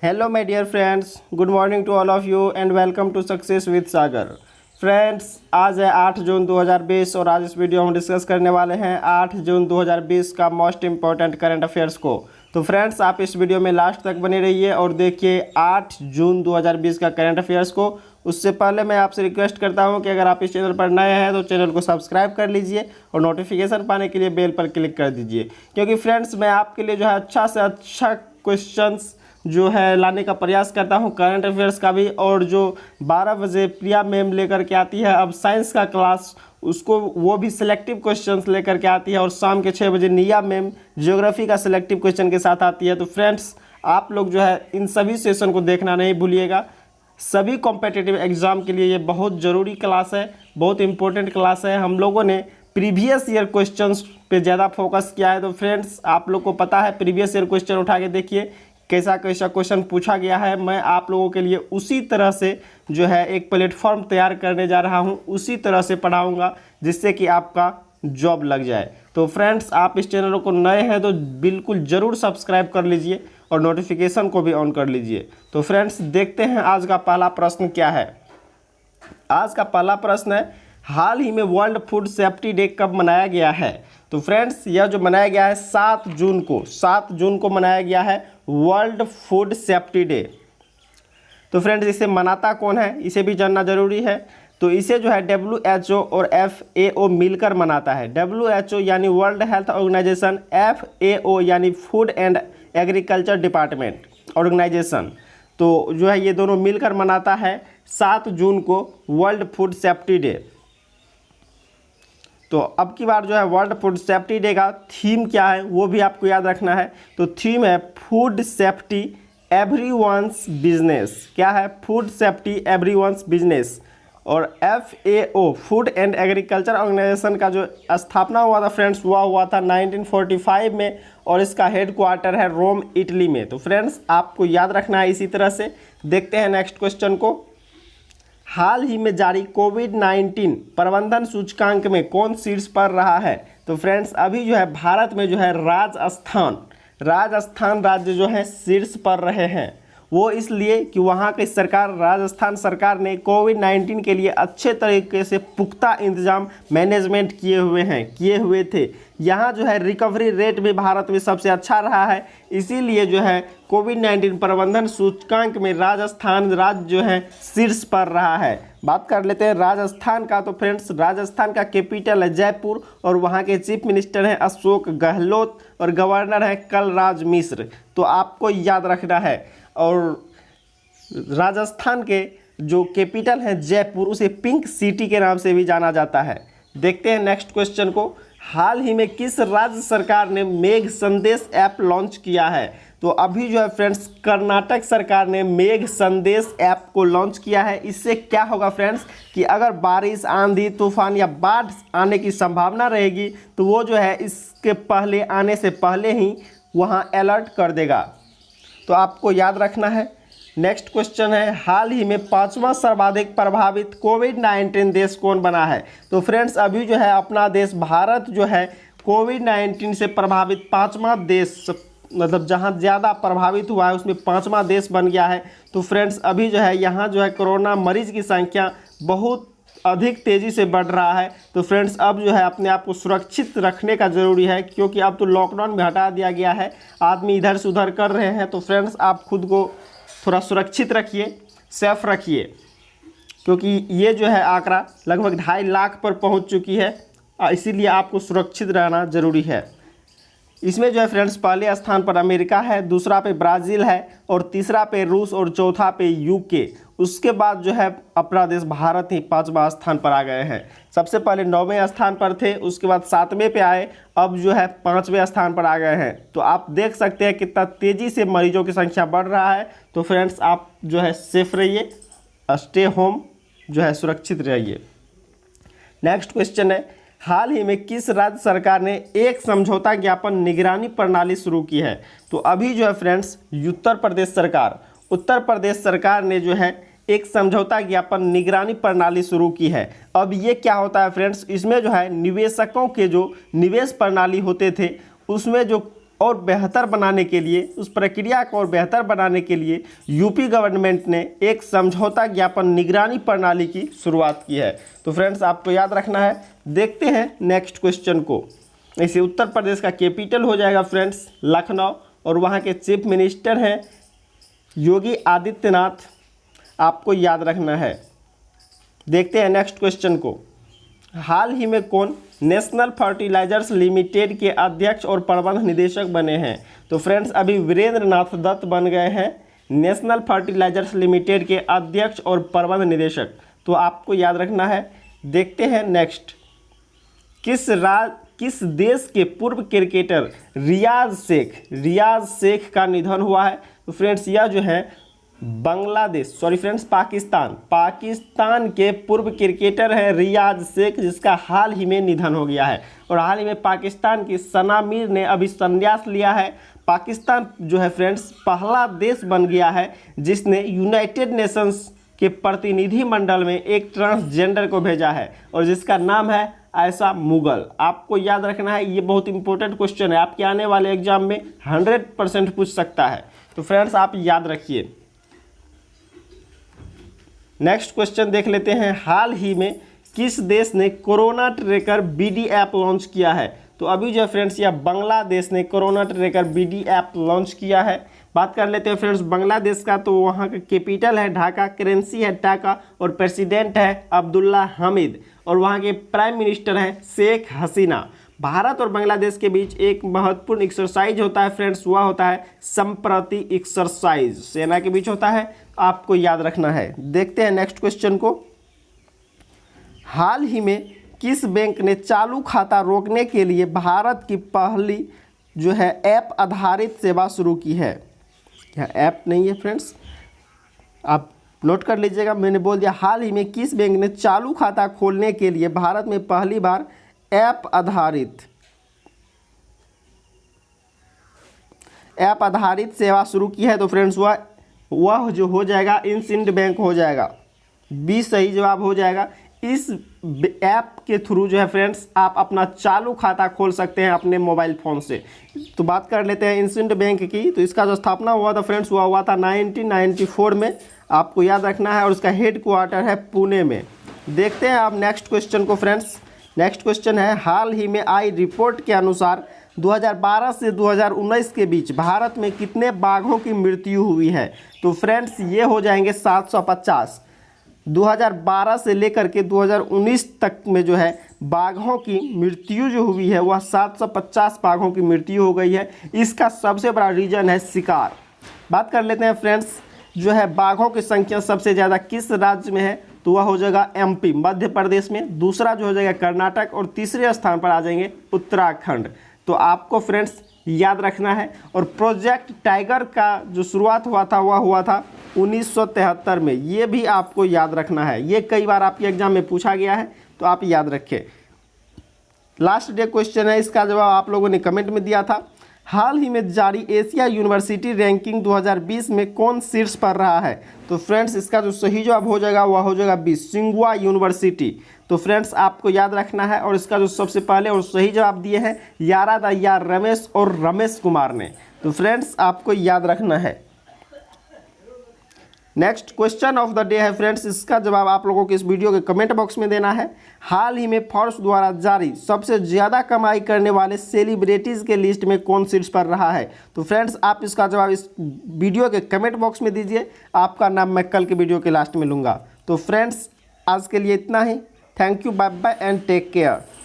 Hello my dear friends, good morning to all of you and welcome to success with Sagar. Friends, आज है 8 जून 2020 और आज इस video में हम डिस्कस करने वाले हैं 8 जून 2020 का मोस्ट इम्पॉर्टेंट करंट अफेयर्स को। तो फ्रेंड्स, आप इस वीडियो में लास्ट तक बने रहिए और देखिए 8 जून 2020 का करंट अफेयर्स को। उससे पहले मैं आपसे रिक्वेस्ट करता हूं कि अगर आप इस चैनल पर नए हैं तो चैनल को सब्सक्राइब कर लीजिए और नोटिफिकेशन पाने के लिए बेल पर क्लिक कर दीजिए, क्योंकि फ्रेंड्स मैं आपके लिए जो है अच्छा से अच्छा क्वेश्चंस जो है लाने का प्रयास करता हूं करंट अफेयर्स का भी। और जो 12 बजे प्रिया मैम लेकर के आती है अब साइंस का क्लास, उसको वो भी सिलेक्टिव क्वेश्चंस लेकर के आती है। और शाम के 6 बजे निया मैम ज्योग्राफी का सिलेक्टिव क्वेश्चन के साथ आती है। तो फ्रेंड्स, आप लोग जो है इन सभी सेशन को देखना नहीं भूलिएगा। सभी कॉम्पिटिटिव एग्ज़ाम के लिए ये बहुत ज़रूरी क्लास है, बहुत इंपॉर्टेंट क्लास है। हम लोगों ने प्रीवियस ईयर क्वेश्चंस पे ज़्यादा फोकस किया है। तो फ्रेंड्स, आप लोग को पता है प्रीवियस ईयर क्वेश्चन उठा के देखिए कैसा कैसा क्वेश्चन पूछा गया है। मैं आप लोगों के लिए उसी तरह से जो है एक प्लेटफॉर्म तैयार करने जा रहा हूं, उसी तरह से पढ़ाऊंगा जिससे कि आपका जॉब लग जाए। तो फ्रेंड्स, आप इस चैनल को नए हैं तो बिल्कुल ज़रूर सब्सक्राइब कर लीजिए और नोटिफिकेशन को भी ऑन कर लीजिए। तो फ्रेंड्स, देखते हैं आज का पहला प्रश्न क्या है। आज का पहला प्रश्न है, हाल ही में वर्ल्ड फूड सेफ्टी डे कब मनाया गया है। तो फ्रेंड्स, यह जो मनाया गया है 7 जून को मनाया गया है वर्ल्ड फूड सेफ्टी डे। तो फ्रेंड्स, इसे मनाता कौन है, इसे भी जानना जरूरी है। तो इसे जो है WHO और FAO मिलकर मनाता है। WHO यानी वर्ल्ड हेल्थ ऑर्गेनाइजेशन, FAO यानी food and agriculture department organization. तो जो है ये दोनों मिलकर मनाता है 7 जून को वर्ल्ड फूड सेफ्टी डे। तो अब की बार जो है वर्ल्ड फूड सेफ्टी डे का थीम क्या है वो भी आपको याद रखना है। तो थीम है फूड सेफ्टी एवरीवन्स बिजनेस। क्या है? Food safety everyone's business. और FAO food and agriculture organization का जो स्थापना हुआ था फ्रेंड्स, वह हुआ था 1945 में और इसका हेड क्वार्टर है रोम, इटली में। तो फ्रेंड्स, आपको याद रखना है इसी तरह से। देखते हैं नेक्स्ट क्वेश्चन को। हाल ही में जारी कोविड-19 प्रबंधन सूचकांक में कौन शीर्ष पर रहा है। तो फ्रेंड्स, अभी जो है भारत में जो है राजस्थान राज्य जो है शीर्ष पर रहे हैं। वो इसलिए कि वहाँ की सरकार, राजस्थान सरकार ने कोविड-19 के लिए अच्छे तरीके से पुख्ता इंतजाम मैनेजमेंट किए हुए थे। यहाँ जो है रिकवरी रेट भी भारत में सबसे अच्छा रहा है। इसीलिए जो है कोविड-19 प्रबंधन सूचकांक में राजस्थान राज्य जो है शीर्ष पर रहा है। बात कर लेते हैं राजस्थान का। तो फ्रेंड्स, राजस्थान का कैपिटल है जयपुर और वहाँ के चीफ मिनिस्टर हैं अशोक गहलोत और गवर्नर है कलराज मिश्र। तो आपको याद रखना है। और राजस्थान के जो कैपिटल है जयपुर, उसे पिंक सिटी के नाम से भी जाना जाता है। देखते हैं नेक्स्ट क्वेश्चन को। हाल ही में किस राज्य सरकार ने मेघ संदेश ऐप लॉन्च किया है। तो अभी जो है फ्रेंड्स, कर्नाटक सरकार ने मेघ संदेश ऐप को लॉन्च किया है। इससे क्या होगा फ्रेंड्स कि अगर बारिश, आंधी, तूफान या बाढ़ आने की संभावना रहेगी तो वो जो है इसके पहले आने से पहले ही वहाँ अलर्ट कर देगा। तो आपको याद रखना है। नेक्स्ट क्वेश्चन है, हाल ही में 5वां सर्वाधिक प्रभावित कोविड-19 देश कौन बना है। तो फ्रेंड्स, अभी जो है अपना देश भारत जो है कोविड-19 से प्रभावित 5वां देश, मतलब जहां ज़्यादा प्रभावित हुआ है उसमें 5वां देश बन गया है। तो फ्रेंड्स, अभी जो है यहाँ जो है कोरोना मरीज की संख्या बहुत अधिक तेज़ी से बढ़ रहा है। तो फ्रेंड्स, अब जो है अपने आप को सुरक्षित रखने का ज़रूरी है, क्योंकि अब तो लॉकडाउन में हटा दिया गया है, आदमी इधर से उधर कर रहे हैं। तो फ्रेंड्स, आप खुद को थोड़ा सुरक्षित रखिए, सेफ रखिए, क्योंकि ये जो है आंकड़ा लगभग 2.5 लाख पर पहुंच चुकी है। इसीलिए आपको सुरक्षित रहना ज़रूरी है। इसमें जो है फ्रेंड्स, पहले स्थान पर अमेरिका है, दूसरा पे ब्राज़ील है और तीसरा पे रूस और चौथा पे UK। उसके बाद जो है अपना देश भारत ही 5वां स्थान पर आ गए हैं। सबसे पहले 9वें स्थान पर थे, उसके बाद 7वें पे आए, अब जो है 5वें स्थान पर आ गए हैं। तो आप देख सकते हैं कितना तेज़ी से मरीजों की संख्या बढ़ रहा है। तो फ्रेंड्स, आप जो है सेफ रहिए, स्टे होम, जो है सुरक्षित रहिए। नेक्स्ट क्वेश्चन है, हाल ही में किस राज्य सरकार ने एक समझौता ज्ञापन निगरानी प्रणाली शुरू की है। तो अभी जो है फ्रेंड्स, उत्तर प्रदेश सरकार ने जो है एक समझौता ज्ञापन निगरानी प्रणाली शुरू की है। अब ये क्या होता है फ्रेंड्स, इसमें जो है निवेशकों के जो निवेश प्रणाली होते थे उसमें जो और बेहतर बनाने के लिए, उस प्रक्रिया को और बेहतर बनाने के लिए यूपी गवर्नमेंट ने एक समझौता ज्ञापन निगरानी प्रणाली की शुरुआत की है। तो फ्रेंड्स आपको याद रखना है। देखते हैं नेक्स्ट क्वेश्चन को। इसे उत्तर प्रदेश का कैपिटल हो जाएगा फ्रेंड्स लखनऊ, और वहाँ के चीफ मिनिस्टर हैं योगी आदित्यनाथ। आपको याद रखना है। देखते हैं नेक्स्ट क्वेश्चन को। हाल ही में कौन नेशनल फर्टिलाइजर्स लिमिटेड के अध्यक्ष और प्रबंध निदेशक बने हैं? तो फ्रेंड्स अभी वीरेंद्र नाथ दत्त बन गए हैं नेशनल फर्टिलाइजर्स लिमिटेड के अध्यक्ष और प्रबंध निदेशक। तो आपको याद रखना है। देखते हैं नेक्स्ट। किस देश के पूर्व क्रिकेटर रियाज शेख का निधन हुआ है? तो फ्रेंड्स यह जो है पाकिस्तान के पूर्व क्रिकेटर है रियाज शेख, जिसका हाल ही में निधन हो गया है। और हाल ही में पाकिस्तान की सना मीर ने अभी संन्यास लिया है। पाकिस्तान जो है फ्रेंड्स पहला देश बन गया है जिसने यूनाइटेड नेशंस के प्रतिनिधि मंडल में एक ट्रांसजेंडर को भेजा है, और जिसका नाम है आयशा मुगल। आपको याद रखना है, ये बहुत इंपॉर्टेंट क्वेश्चन है, आपके आने वाले एग्जाम में 100% पूछ सकता है। तो फ्रेंड्स आप याद रखिए। नेक्स्ट क्वेश्चन देख लेते हैं। हाल ही में किस देश ने corona tracker BD app launch किया है? तो अभी जो फ्रेंड्स यह बांग्लादेश ने corona tracker BD app launch किया है। बात कर लेते हैं फ्रेंड्स बांग्लादेश का। तो वहाँ का कैपिटल है ढाका, करेंसी है टाका, और प्रेसिडेंट है अब्दुल्ला हामिद, और वहाँ के प्राइम मिनिस्टर हैं शेख हसीना। भारत और बांग्लादेश के बीच एक महत्वपूर्ण एक्सरसाइज होता है फ्रेंड्स, वह होता है संप्रति एक्सरसाइज, सेना के बीच होता है। आपको याद रखना है। देखते हैं नेक्स्ट क्वेश्चन को। हाल ही में किस बैंक ने चालू खाता रोकने के लिए भारत की पहली जो है ऐप आधारित सेवा शुरू की है? यह ऐप नहीं है फ्रेंड्स, आप नोट कर लीजिएगा। मैंने बोल दिया हाल ही में किस बैंक ने चालू खाता खोलने के लिए भारत में पहली बार ऐप आधारित सेवा शुरू की है? तो फ्रेंड्स वह जो हो जाएगा इंसिंड बैंक हो जाएगा। बी सही जवाब हो जाएगा। इस ऐप के थ्रू जो है फ्रेंड्स आप अपना चालू खाता खोल सकते हैं अपने मोबाइल फ़ोन से। तो बात कर लेते हैं इंसिंड बैंक की। तो इसका जो स्थापना हुआ था फ्रेंड्स वह हुआ था 1994 में, आपको याद रखना है, और उसका हेड क्वार्टर है पुणे में। देखते हैं आप नेक्स्ट क्वेश्चन को फ्रेंड्स। नेक्स्ट क्वेश्चन है, हाल ही में आई रिपोर्ट के अनुसार 2012 से 2019 के बीच भारत में कितने बाघों की मृत्यु हुई है? तो फ्रेंड्स ये हो जाएंगे 750। 2012 से लेकर के 2019 तक में जो है बाघों की मृत्यु जो हुई है वह 750 बाघों की मृत्यु हो गई है। इसका सबसे बड़ा रीज़न है शिकार। बात कर लेते हैं फ्रेंड्स, जो है बाघों की संख्या सबसे ज़्यादा किस राज्य में है? तो वह हो जाएगा एमपी, मध्य प्रदेश में। दूसरा जो हो जाएगा कर्नाटक, और तीसरे स्थान पर आ जाएंगे उत्तराखंड। तो आपको फ्रेंड्स याद रखना है। और प्रोजेक्ट टाइगर का जो शुरुआत हुआ था वह हुआ था 1973 में, ये भी आपको याद रखना है। ये कई बार आपके एग्जाम में पूछा गया है, तो आप याद रखें। लास्ट डे क्वेश्चन है, इसका जवाब आप लोगों ने कमेंट में दिया था। हाल ही में जारी एशिया यूनिवर्सिटी रैंकिंग 2020 में कौन शीर्ष पर रहा है? तो फ्रेंड्स इसका जो सही जवाब हो जाएगा वह हो जाएगा बी, सिंघुआ यूनिवर्सिटी। तो फ्रेंड्स आपको याद रखना है। और इसका जो सबसे पहले और सही जवाब दिए हैं यारा दयार रमेश और रमेश कुमार ने। तो फ्रेंड्स आपको याद रखना है। Next question of the day है फ्रेंड्स, इसका जवाब आप लोगों को इस वीडियो के कमेंट बॉक्स में देना है। हाल ही में फोर्ब्स द्वारा जारी सबसे ज़्यादा कमाई करने वाले सेलिब्रिटीज़ के लिस्ट में कौन शीर्ष पर रहा है? तो फ्रेंड्स आप इसका जवाब इस वीडियो के कमेंट बॉक्स में दीजिए, आपका नाम मैं कल के वीडियो के लास्ट में लूँगा। तो फ्रेंड्स आज के लिए इतना ही। Thank you, bye bye and take care.